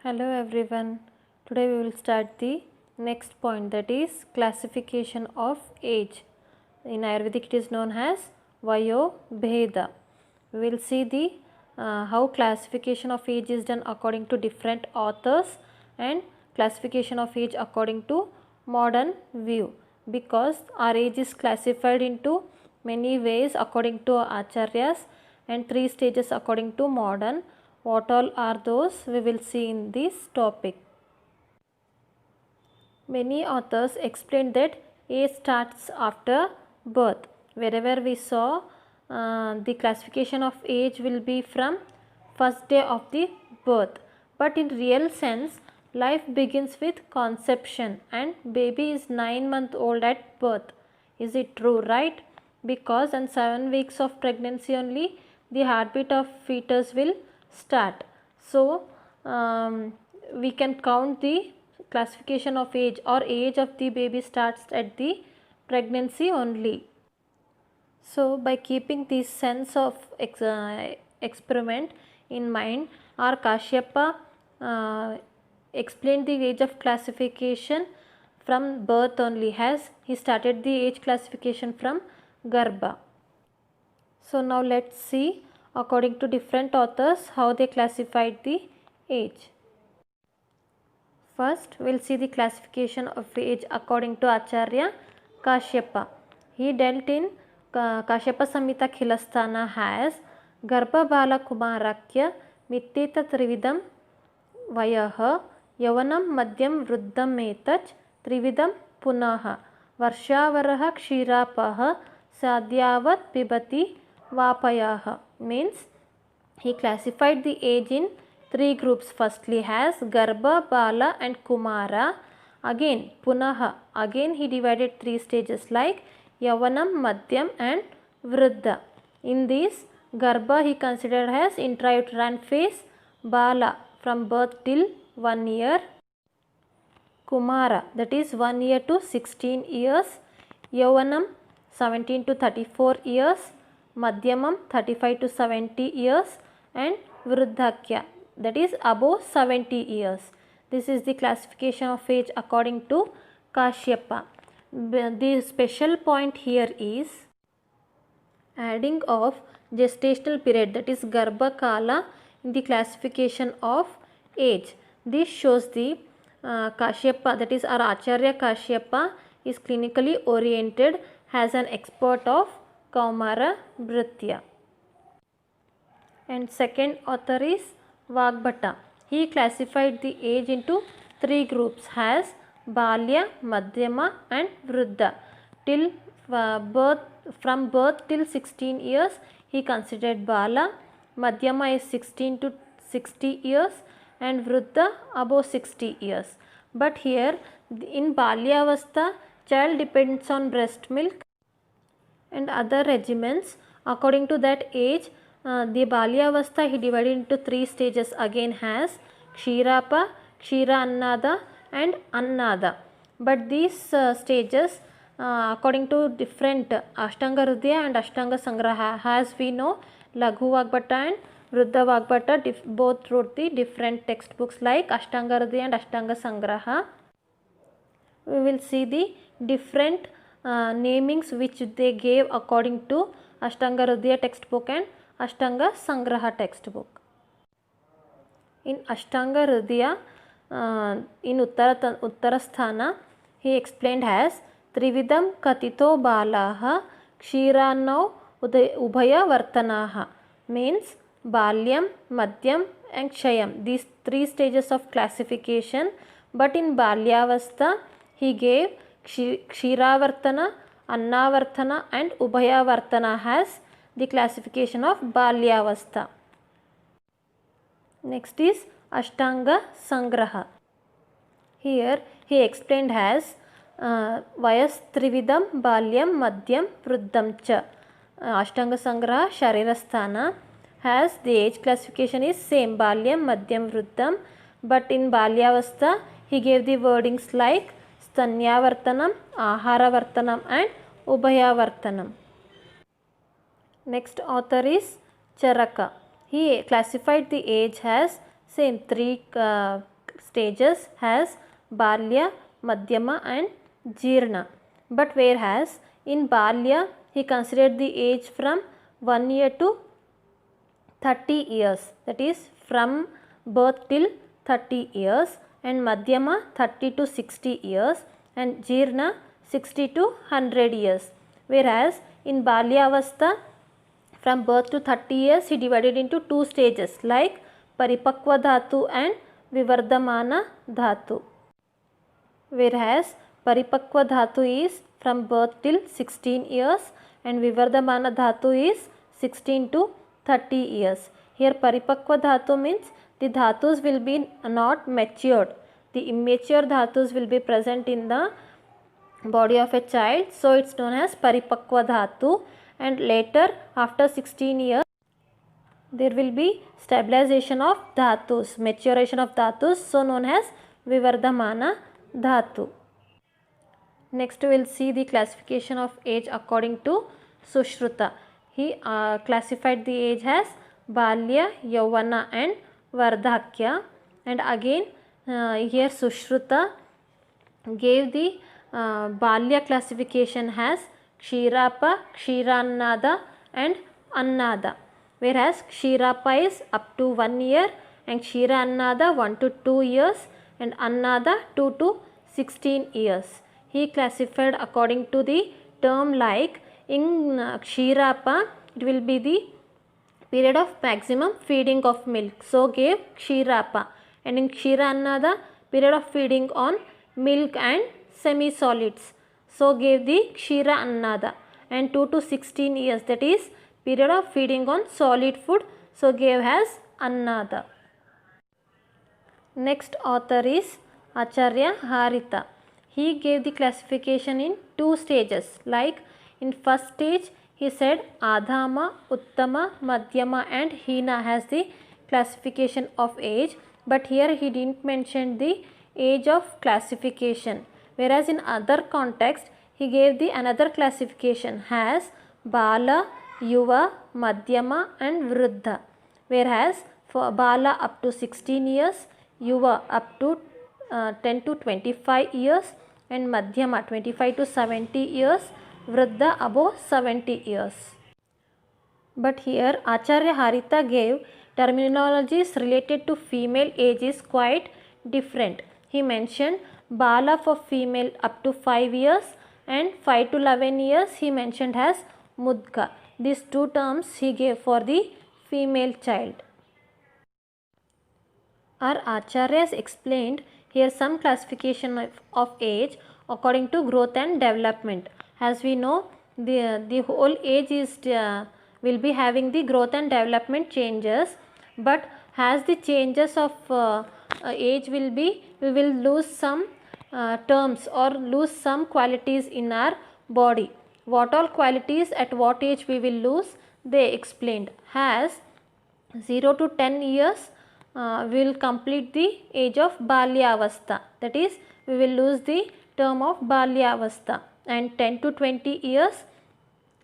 Hello everyone. Today we will start the next point, that is classification of age. In Ayurvedic it is known as Vayo Bheda. We will see the how classification of age is done according to different authors and classification of age according to modern view, because our age is classified into many ways according to acharyas and three stages according to modern. What all are those we will see in this topic. Many authors explain that age starts after birth. Wherever we saw the classification of age will be from first day of the birth. But in real sense, life begins with conception and baby is 9 months old at birth. Is it true, right? Because in 7 weeks of pregnancy only the heartbeat of fetus will start. So we can count the classification of age, or age of the baby starts at the pregnancy only. So by keeping this sense of experiment in mind, our Kashyapa explained the age of classification from birth only, as he started the age classification from Garbha. So now let's see according to different authors how they classified the age. First we will see the classification of age according to Acharya Kashyapa. He dealt in Kashyapa Samhita Khilastana as Garbha Bala Kumarakya Mitteta Trividam Vayaha Yavanam Madhyam Vruddham Etach Trividam Punaha Varshavaraha Kshirapaha Sadhyavat Pibati Vapayaha. Means he classified the age in three groups. Firstly has Garbha, Bala and Kumara. Again Punaha, again he divided three stages like Yavanam, Madhyam and Vruddha. In this, Garbha he considered as intrauterine phase, Bala from birth till 1 year, Kumara that is 1 year to 16 years, Yavanam 17 to 34 years, Madhyamam 35 to 70 years and Vruddhakya that is above 70 years. This is the classification of age according to Kashyapa. The special point here is adding of gestational period, that is Garbha Kala, in the classification of age. This shows the Kashyapa, that is our Acharya Kashyapa, is clinically oriented as an expert of Kaumara Bhritya. And second author is Vagbhata. He classified the age into three groups as Balya, Madhyama and Vruddha. Till from birth till 16 years he considered Bala, Madhyama is 16 to 60 years and Vruddha above 60 years. But here in Balyavastha child depends on breast milk and other regimens. According to that age, the Balyavastha he divided into three stages again has Kshirapa, Kshira Annada and Annada. But these stages according to different Ashtanga Hridaya and Ashtanga Sangraha, as we know Laghu Vagbhata and Vruddha Vagbhata both wrote the different textbooks like Ashtanga Hridaya and Ashtanga Sangraha. We will see the different namings which they gave according to Ashtanga Hridaya textbook and Ashtanga Sangraha textbook. In Ashtanga Hridaya, in Uttarasthana, he explained as Trividam Katito Balaha Kshirannau Ubhaya Vartanaha, means Balyam, Madhyam and Kshayam. These three stages of classification, but in Balyavastha he gave Kshiravartana, Annavartana and Ubhayavartana as the classification of Balyavastha. Next is Ashtanga Sangraha. Here he explained as Vayas Trividam Balyam Madhyam Vruddham cha. Ashtanga Sangraha Sharirasthana has the age classification is same Balyam, Madhyam, Vruddham, but in Balyavastha he gave the wordings like Stanyavartanam, Aharavartanam and Ubhayavartanam. Next author is Charaka. He classified the age as Same three stages has Balya, Madhyama and Jeerna. But whereas in Balya he considered the age from 1 year to 30 years, that is from birth till 30 years, and Madhyama 30 to 60 years, and Jeerna 60 to 100 years. Whereas in Balyavastha from birth to 30 years he divided into two stages like Paripakva Dhatu and Vivardhamana Dhatu. Whereas Paripakva Dhatu is from birth till 16 years and Vivardhamana Dhatu is 16 to 30 years. Here Paripakva Dhatu means the Dhatus will be not matured. The immature Dhatus will be present in the body of a child. So it's known as Paripakva Dhatu, and later after 16 years there will be stabilization of Dhatus, maturation of Dhatus, so known as Vivardhamana Dhatu. Next we will see the classification of age according to Sushruta. He classified the age as Balya, Yauvana and Vardhakya, and again here Sushruta gave the Balya classification as Kshirapa, Kshirannada and Annada, whereas Kshirapa is up to 1 year and Kshirannada 1 to 2 years and Annada 2 to 16 years. He classified according to the term like in Kshirapa it will be the period of maximum feeding of milk, so gave Kshirapa, and in Kshirannada period of feeding on milk and semi-solids, so gave the Kshira Annada, and 2 to 16 years, that is period of feeding on solid food, so gave as Annada. Next author is Acharya Harita. He gave the classification in two stages, like in first stage he said Adhama, Uttama, Madhyama and Hina has the classification of age, but here he didn't mention the age of classification, whereas in other context he gave the another classification as Bala, Yuva, Madhyama and Vruddha, whereas for Bala up to 16 years, Yuva up to 10 to 25 years and Madhyama 25 to 70 years, Vruddha above 70 years. But here Acharya Harita gave terminologies related to female age is quite different. He mentioned Bala for female up to 5 years and 5 to 11 years he mentioned as Mudga. These two terms he gave for the female child. Our Acharyas explained here some classification of age according to growth and development. As we know, the whole age is will be having the growth and development changes, but as the changes of age will be, we will lose some terms or lose some qualities in our body. What all qualities at what age we will lose, they explained. As 0 to 10 years we will complete the age of Balyavastha, that is we will lose the term of Balyavastha, and 10 to 20 years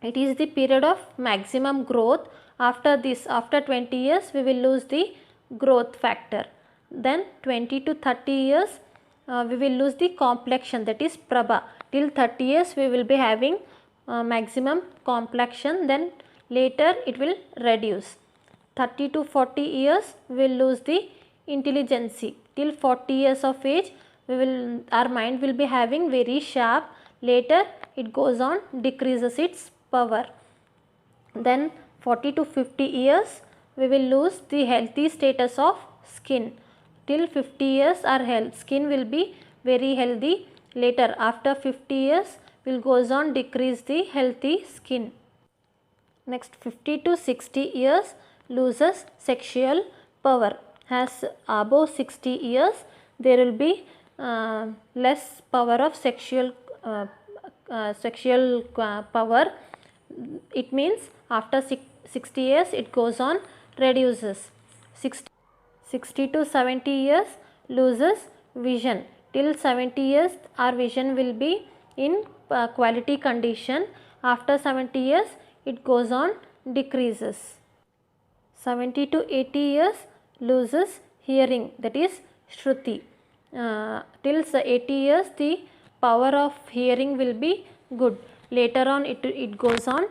it is the period of maximum growth. After this, after 20 years we will lose the growth factor. Then 20 to 30 years we will lose the complexion, that is Prabha. Till 30 years we will be having maximum complexion, then later it will reduce. 30 to 40 years we will lose the intelligency. Till 40 years of age our mind will be having very sharp, later it goes on decreases its power. Then 40 to 50 years we will lose the healthy status of skin. Till 50 years our skin will be very healthy, later after 50 years will goes on decrease the healthy skin. Next 50 to 60 years loses sexual power. As above 60 years there will be less power of sexual power. It means after 60 years it goes on reduces. 60 to 70 years loses vision. Till 70 years our vision will be in quality condition. After 70 years it goes on decreases. 70 to 80 years loses hearing, that is Shruti. Till 80 years the power of hearing will be good. Later on it goes on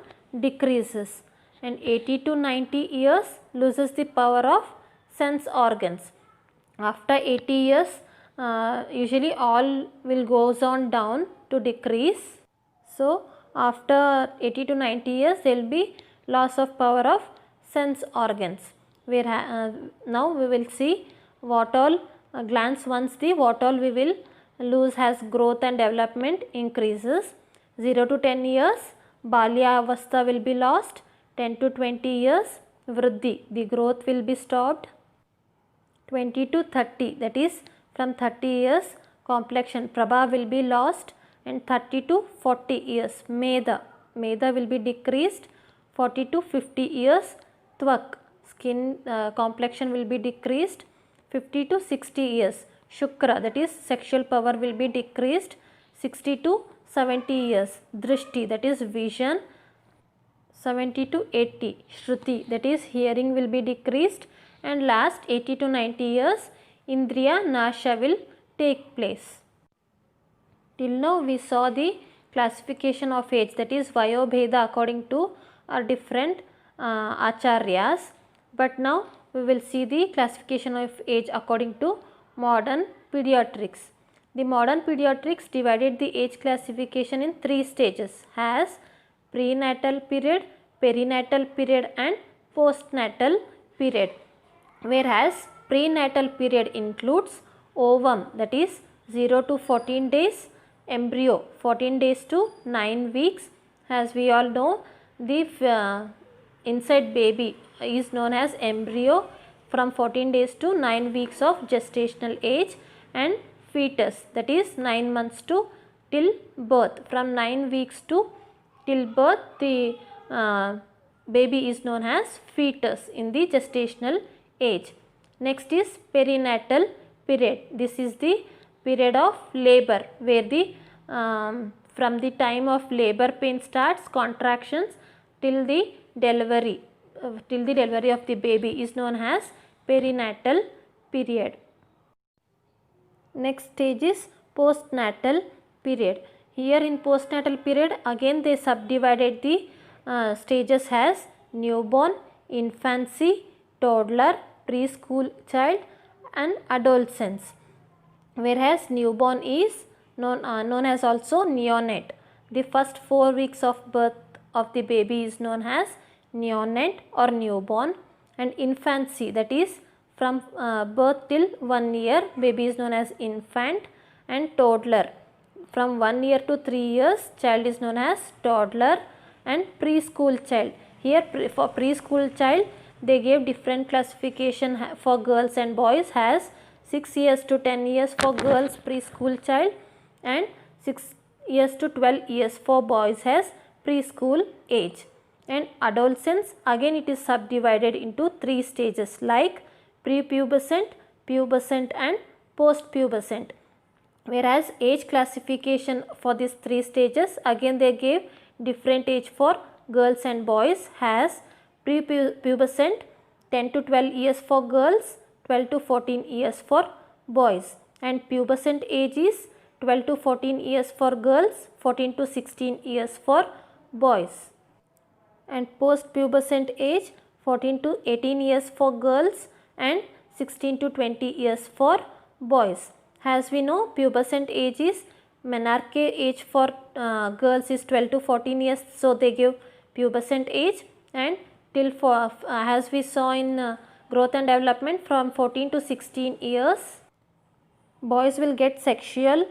decreases, and 80 to 90 years loses the power of sense organs. After 80 years usually all will goes on down to decrease. So after 80 to 90 years there will be loss of power of sense organs. Now we will see what all glance once the what all we will lose has growth and development increases. 0 to 10 years Balya Avastha will be lost. 10 to 20 years Vriddhi, the growth will be stopped. 20 to 30, that is from 30 years complexion Prabha will be lost, and 30 to 40 years Medha will be decreased. 40 to 50 years Tvak, skin complexion will be decreased. 50 to 60 years Shukra, that is sexual power will be decreased. 60 to 70 years Drishti, that is vision. 70 to 80 Shruti, that is hearing will be decreased, and last 80 to 90 years Indriya Nasha will take place. Till now we saw the classification of age, that is Vayobheda according to different acharyas, but now we will see the classification of age according to modern pediatrics. The modern pediatrics divided the age classification in 3 stages, as prenatal period, perinatal period and postnatal period, whereas prenatal period includes ovum, that is 0 to 14 days, embryo 14 days to 9 weeks. As we all know, the inside baby is known as embryo from 14 days to 9 weeks of gestational age, and fetus, that is 9 months to till birth. From 9 weeks to till birth the baby is known as fetus in the gestational age. Next is perinatal period. This is the period of labor, where the from the time of labor pain starts, contractions till the delivery of the baby is known as perinatal period. Next stage is postnatal period. Here in postnatal period again they subdivided the stages as newborn, infancy, toddler, preschool child and adolescence, whereas newborn is known as also neonate. The first 4 weeks of birth of the baby is known as neonate or newborn, and infancy, that is from birth till 1 year baby is known as infant, and toddler from 1 year to 3 years child is known as toddler, and preschool child. Here for preschool child they gave different classification for girls and boys, as 6 years to 10 years for girls preschool child and 6 years to 12 years for boys as preschool age. And adolescence again it is subdivided into 3 stages like prepubescent, pubescent and postpubescent, whereas age classification for these 3 stages again they gave different age for girls and boys, as prepubescent 10 to 12 years for girls, 12 to 14 years for boys, and pubescent age is 12 to 14 years for girls, 14 to 16 years for boys, and post-pubescent age 14 to 18 years for girls and 16 to 20 years for boys. As we know, pubescent age is menarche age for girls is 12 to 14 years, so they give pubescent age, and till for as we saw in growth and development from 14 to 16 years boys will get sexual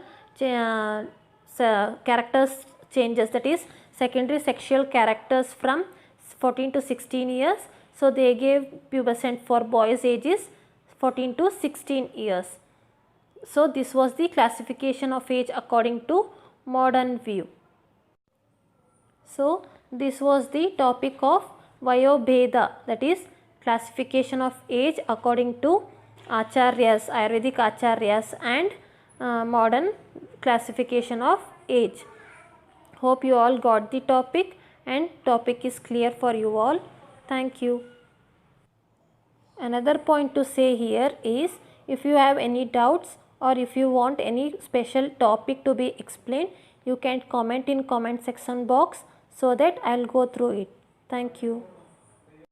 characters changes, that is secondary sexual characters from 14 to 16 years, so they gave pubescent for boys ages 14 to 16 years. So this was the classification of age according to modern view. So this was the topic of Vayobheda, that is classification of age according to acharyas, Ayurvedic acharyas, and modern classification of age. Hope you all got the topic and topic is clear for you all. Thank you. Another point to say here is, if you have any doubts or if you want any special topic to be explained, you can comment in comment section box so that I'll go through it. Thank you.